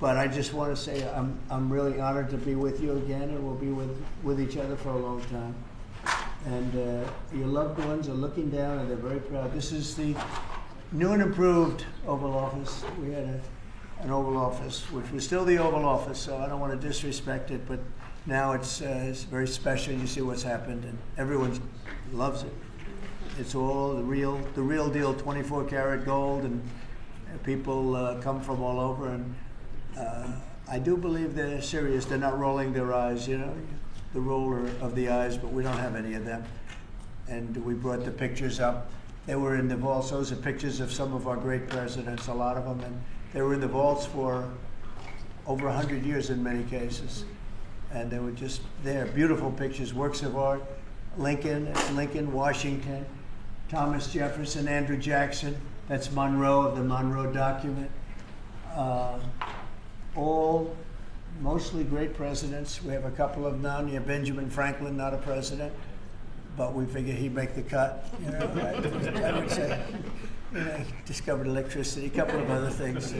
But I just want to say I'm really honored to be with you again, and we'll be with each other for a long time. And your loved ones are looking down, and they're very proud. This is the new and improved Oval Office. We had an Oval Office, which was still the Oval Office, so I don't want to disrespect it, but now it's very special. You see what's happened, and everyone loves it. It's all the real deal, 24 karat gold, and people come from all over, and I do believe they're serious. They're not rolling their eyes, you know, the roller of the eyes, but we don't have any of them. And we brought the pictures up. They were in the vaults. Those are pictures of some of our great presidents, a lot of them, and they were in the vaults for over 100 years in many cases. And they were just there, beautiful pictures, works of art. Lincoln, Washington, Thomas Jefferson, Andrew Jackson. That's Monroe of the Monroe Document. All mostly great presidents. We have a couple of none. Yeah, Benjamin Franklin, not a president, but we figured he'd make the cut. You know, I would say, you know, discovered electricity, a couple of other things.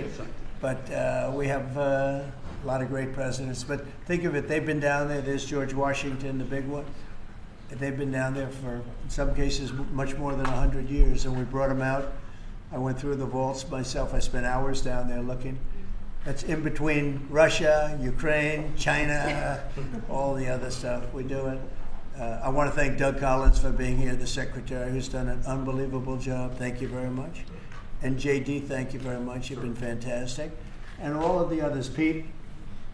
But we have a lot of great presidents. But think of it, they've been down there. There's George Washington, the big one. They've been down there for, in some cases, much more than 100 years, and we brought them out. I went through the vaults myself. I spent hours down there looking. That's in between Russia, Ukraine, China, all the other stuff. We do it. I want to thank Doug Collins for being here, the secretary, who's done an unbelievable job. Thank you very much. And JD, thank you very much. You've been fantastic. And all of the others. Pete,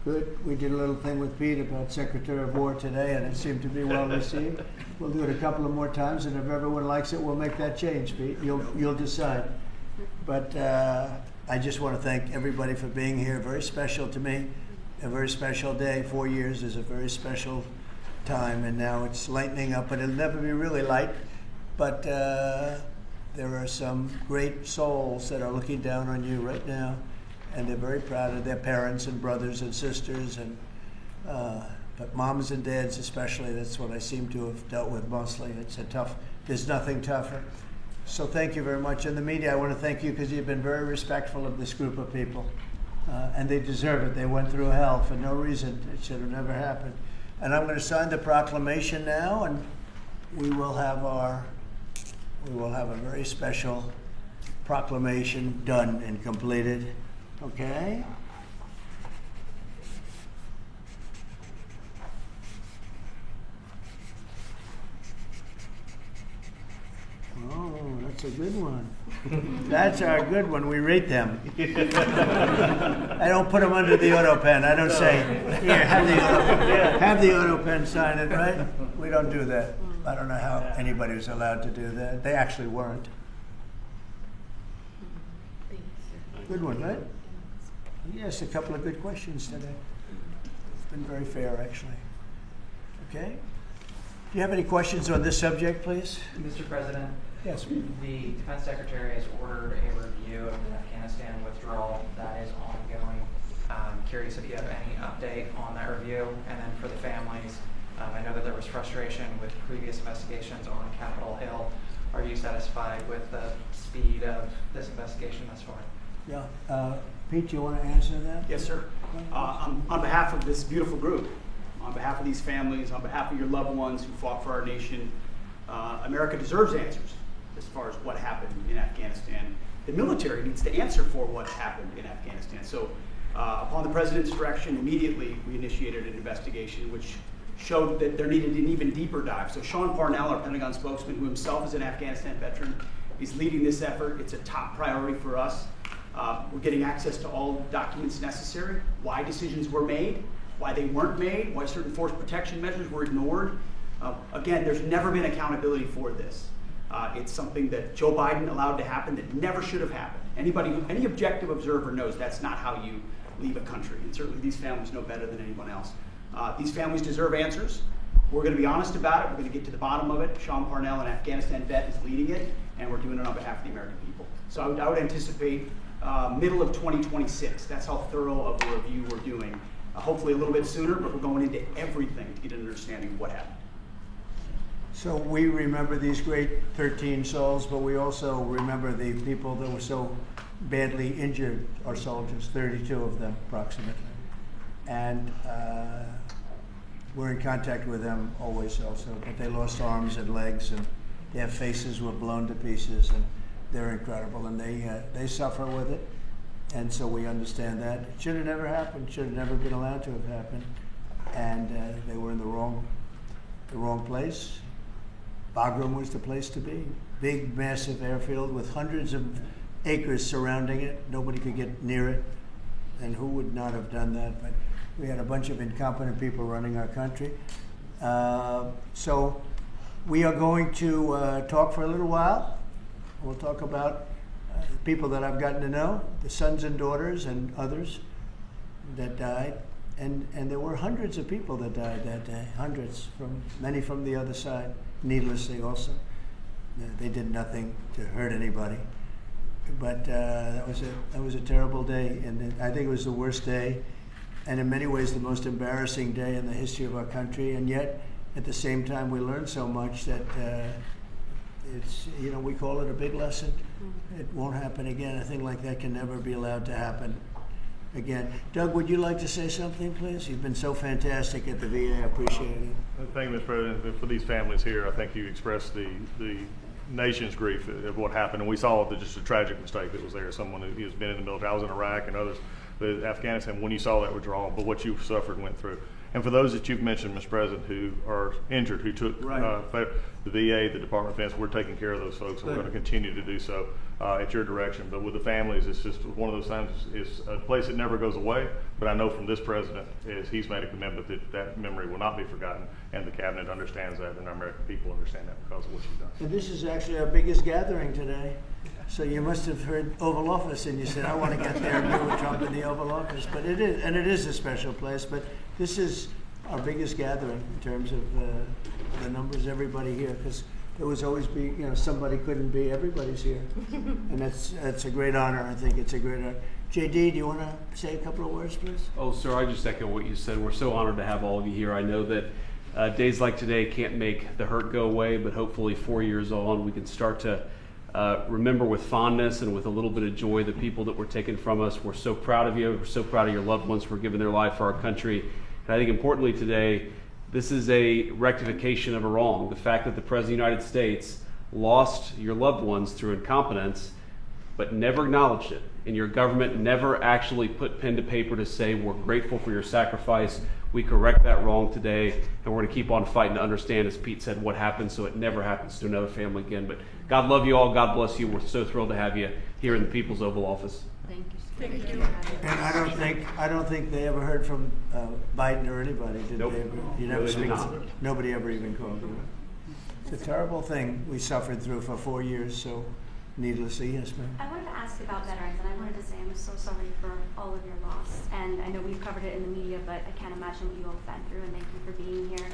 good. We did a little thing with Pete about Secretary of War today, and it seemed to be well received. We'll do it a couple of more times, and if everyone likes it, we'll make that change, Pete. You'll decide. But I just want to thank everybody for being here. Very special to me. A very special day. 4 years is a very special time, and now it's lightening up, but it'll never be really light. But there are some great souls that are looking down on you right now, and they're very proud of their parents and brothers and sisters, and but moms and dads especially. That's what I seem to have dealt with mostly. It's a tough. There's nothing tougher. So thank you very much. And the media, I want to thank you because you've been very respectful of this group of people, and they deserve it. They went through hell for no reason. It should have never happened. And I'm going to sign the proclamation now, and we will have a very special proclamation done and completed. Okay? Oh, that's a good one. That's our good one. We rate them. I don't put them under the auto pen. I don't say, here, have the auto pen sign it, right? We don't do that. I don't know how anybody was allowed to do that. They actually weren't. Good one, right? Yes, a couple of good questions today. It's been very fair, actually. Okay? Do you have any questions on this subject, please? Mr. President, yes. The Defense Secretary has ordered a review of the Afghanistan withdrawal that is ongoing. I'm curious if you have any update on that review. And then for the families, I know that there was frustration with previous investigations on Capitol Hill. Are you satisfied with the speed of this investigation thus far? Yeah. Pete, you want to answer that? Yes, sir. On behalf of this beautiful group, on behalf of these families, on behalf of your loved ones who fought for our nation, America deserves answers as far as what happened in Afghanistan. The military needs to answer for what happened in Afghanistan. So upon the President's direction, immediately we initiated an investigation which showed that there needed an even deeper dive. So Sean Parnell, our Pentagon spokesman, who himself is an Afghanistan veteran, is leading this effort. It's a top priority for us. We're getting access to all documents necessary, why decisions were made, why they weren't made, why certain force protection measures were ignored. Again, there's never been accountability for this. It's something that Joe Biden allowed to happen that never should have happened. Any objective observer knows that's not how you leave a country, and certainly these families know better than anyone else. These families deserve answers. We're going to be honest about it. We're going to get to the bottom of it. Sean Parnell, an Afghanistan vet, is leading it, and we're doing it on behalf of the American people. So I would anticipate middle of 2026. That's how thorough of a review we're doing. Hopefully a little bit sooner, but we're going into everything to get an understanding of what happened. So we remember these great 13 souls, but we also remember the people that were so badly injured our soldiers, 32 of them approximately. And we're in contact with them always also, but they lost arms and legs, and their faces were blown to pieces, and they're incredible, and they suffer with it, and so we understand that. It should have never happened, should have never been allowed to have happened, and they were in the wrong place. Bagram was the place to be. Big, massive airfield with hundreds of acres surrounding it. Nobody could get near it, and who would not have done that? But we had a bunch of incompetent people running our country. So we are going to talk for a little while. We'll talk about people that I've gotten to know, the sons and daughters and others that died. And there were hundreds of people that died that day, hundreds, many from the other side, needlessly also. They did nothing to hurt anybody. But that was a terrible day, and I think it was the worst day, and in many ways the most embarrassing day in the history of our country. And yet, at the same time, we learned so much that it's, we call it a big lesson. It won't happen again. A thing like that can never be allowed to happen again. Doug, would you like to say something, please? You've been so fantastic at the VA. I appreciate it. Thank you, Mr. President. For these families here, I think you expressed the nation's grief of what happened, and we saw just a tragic mistake that was there. Someone who has been in the military. I was in Iraq and others, but Afghanistan, when you saw that withdrawal, but what you've suffered and went through. And for those that you've mentioned, Mr. President, who are injured, who took the VA, the Department of Defense, we're taking care of those folks, and we're going to continue to do so at your direction. But with the families, it's just one of those times. It's a place that never goes away. But I know from this president, is he's made a commitment that that memory will not be forgotten, and the cabinet understands that, and our American people understand that because of what you've done. And this is actually our biggest gathering today. So you must have heard Oval Office, and you said, I want to get there and meet with Trump in the Oval Office. But it is a special place. But this is our biggest gathering in terms of the numbers, everybody here, because there was always somebody couldn't be, everybody's here. And that's a great honor. I think it's a great honor. JD, do you want to say a couple of words, please? Oh, sir, I just echo what you said. We're so honored to have all of you here. I know that days like today can't make the hurt go away, but hopefully 4 years on, we can start to remember with fondness and with a little bit of joy the people that were taken from us. We're so proud of you. We're so proud of your loved ones for giving their life for our country. And I think importantly today, this is a rectification of a wrong. The fact that the President of the United States lost your loved ones through incompetence, but never acknowledged it. And your government never actually put pen to paper to say, we're grateful for your sacrifice. We correct that wrong today, and we're going to keep on fighting to understand, as Pete said, what happened so it never happens to another family again. But God love you all. God bless you. We're so thrilled to have you here in the People's Oval Office. Thank you. Thank you. And I don't think they ever heard from Biden or anybody, did Nope. they ever? You No, never they speak. did not. Nobody ever even called you. It's a terrible thing we suffered through for 4 years, so needlessly, yes, ma'am. I wanted to ask about veterans, and I wanted to say I'm so sorry for all of your loss. And I know we've covered it in the media, but I can't imagine what you all have been through, and thank you for being here.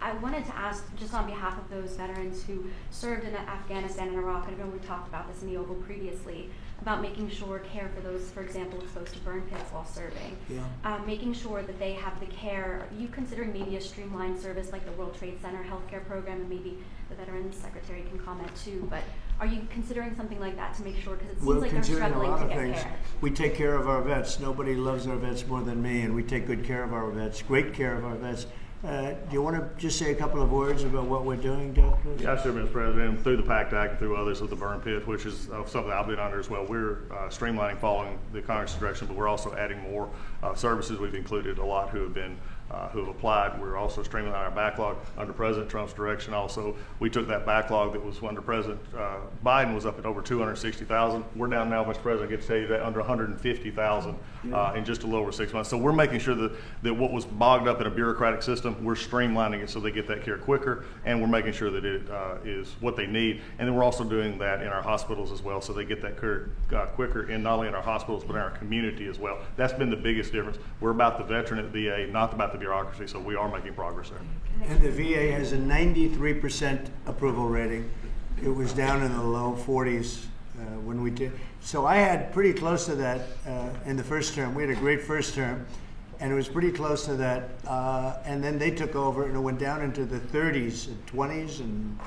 I wanted to ask, just on behalf of those veterans who served in Afghanistan and Iraq, and I know we talked about this in the Oval previously, about making sure care for those, for example, exposed to burn pits while serving. Yeah. Making sure that they have the care. Are you considering maybe a streamlined service like the World Trade Center healthcare program, and maybe the Veterans Secretary can comment too, but are you considering something like that to make sure, because it seems We're like they're considering a struggling lot to of get things. care. We take care of our vets. Nobody loves our vets more than me, and we take good care of our vets, great care of our vets. Do you want to just say a couple of words about what we're doing, Doug, please? Yeah, sure, Mr. President. Through the PACT Act and through others with the burn pit, which is something I've been under as well, we're streamlining following the Congress direction, but we're also adding more services. We've included a lot who have applied. We're also streamlining our backlog under President Trump's direction. Also, we took that backlog that was under President Biden was up at over 260,000. We're down now, Mr. President, I get to tell you that under 150,000 in just a little over 6 months. So we're making sure that what was bogged up in a bureaucratic system, we're streamlining it so they get that care quicker, and we're making sure that it is what they need. And then we're also doing that in our hospitals as well, so they get that care quicker, in not only in our hospitals but in our community as well. That's been the biggest difference. We're about the veteran at VA, not about the bureaucracy, so we are making progress there. And the VA has a 93% approval rating. It was down in the low 40s when we did. So I had pretty close to that in the first term. We had a great first term, and it was pretty close to that. And then they took over, and it went down into the 30s, and 20s, and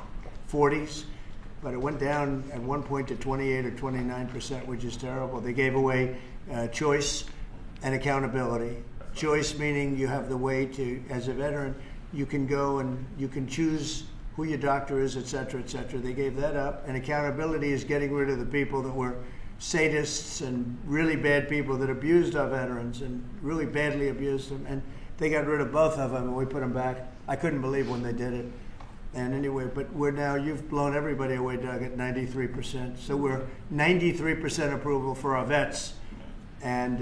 40s. but it went down at one point to 28 or 29%, which is terrible. They gave away choice and accountability. Choice meaning you have the way to, as a veteran, you can go and you can choose who your doctor is, et cetera, et cetera. They gave that up. And accountability is getting rid of the people that were sadists and really bad people that abused our veterans and really badly abused them. And they got rid of both of them and we put them back. I couldn't believe when they did it. And anyway, but we're now, you've blown everybody away, Doug, at 93%. So we're 93% approval for our vets. And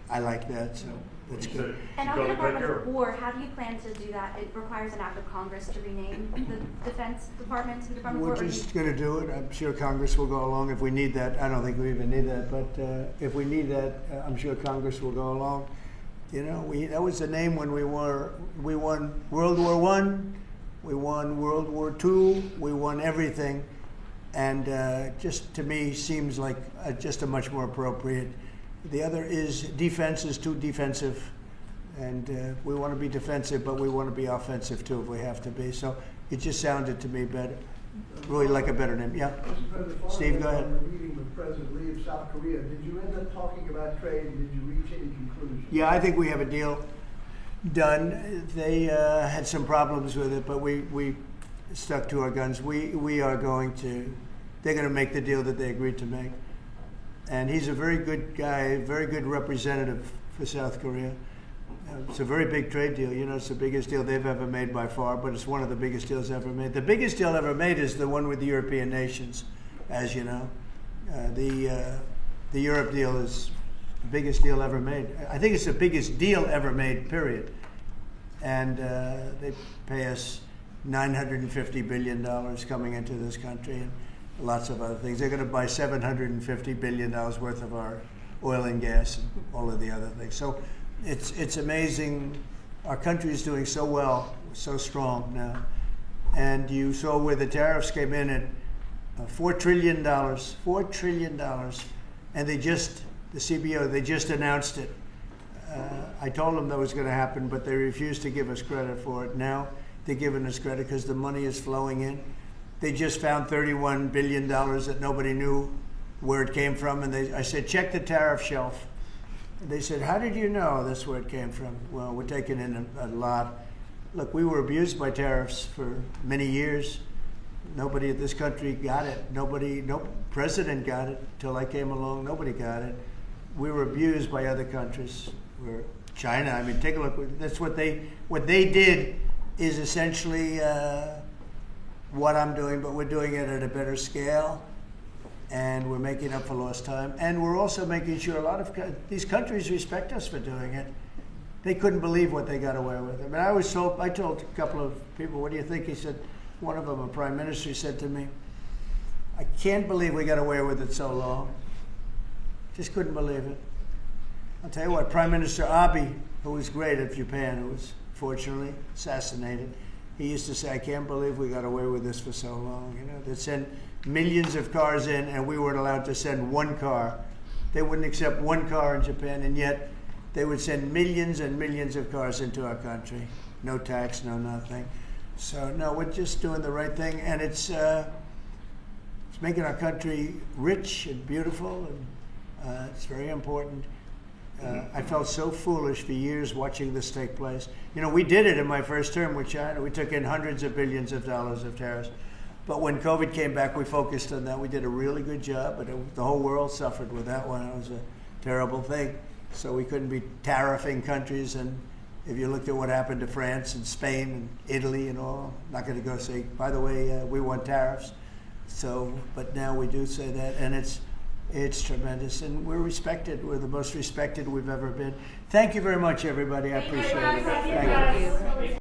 I like that, so that's good. And on the Department of War, how do you plan to do that? It requires an act of Congress to rename the Defense Department to the Department of War. We're just going to do it. I'm sure Congress will go along if we need that. I don't think we even need that, but if we need that, I'm sure Congress will go along. You know, that was the name when we won World War I, we won World War II, we won everything, and just to me seems like just a much more appropriate. The other is defense is too defensive, and we want to be defensive, but we want to be offensive too if we have to be. So it just sounded to me better, really like a better name. Yeah. Mr. President, Steve, go ahead. On the meeting with President Lee of South Korea, did you end up talking about trade and did you reach any conclusions? Yeah, I think we have a deal done. They had some problems with it, but we stuck to our guns. We are going to, they're going to make the deal that they agreed to make. And he's a very good guy, very good representative for South Korea. It's a very big trade deal. You know, it's the biggest deal they've ever made by far, but it's one of the biggest deals ever made. The biggest deal ever made is the one with the European nations, as you know. The Europe deal is the biggest deal ever made. I think it's the biggest deal ever made, period. And they pay us $950 billion coming into this country and lots of other things. They're going to buy $750 billion worth of our oil and gas and all of the other things. So it's amazing. Our country is doing so well, so strong now. And you saw where the tariffs came in at $4 trillion, $4 trillion. And they just, the CBO, they just announced it. I told them that was going to happen, but they refused to give us credit for it. Now they're giving us credit because the money is flowing in. They just found $31 billion that nobody knew where it came from. And I said, check the tariff shelf. And they said, how did you know that's where it came from? Well, we're taking in a lot. Look, we were abused by tariffs for many years. Nobody in this country got it. No president got it until I came along. Nobody got it. We were abused by other countries. We're China. I mean, take a look. That's what they did is essentially what I'm doing, but we're doing it at a better scale, and we're making up for lost time. And we're also making sure a lot of these countries respect us for doing it. They couldn't believe what they got away with. I mean, I told a couple of people, what do you think? He said, one of them, a prime minister, said to me, I can't believe we got away with it so long. Just couldn't believe it. I'll tell you what, Prime Minister Abe, who was great at Japan, who was fortunately assassinated, he used to say, I can't believe we got away with this for so long. You know, they'd send millions of cars in and we weren't allowed to send one car. They wouldn't accept one car in Japan, and yet they would send millions and millions of cars into our country. No tax, no nothing. So no, we're just doing the right thing, and it's making our country rich and beautiful, and it's very important. I felt so foolish for years watching this take place. You know, we did it in my first term with China. We took in hundreds of billions of dollars of tariffs. But when COVID came back, we focused on that. We did a really good job, but the whole world suffered with that one. It was a terrible thing. So we couldn't be tariffing countries. And if you looked at what happened to France and Spain and Italy and all, I'm not going to go say, by the way, we want tariffs. So, but now we do say that, and it's tremendous, and we're respected. We're the most respected we've ever been. Thank you very much, everybody. I appreciate it. Thank you.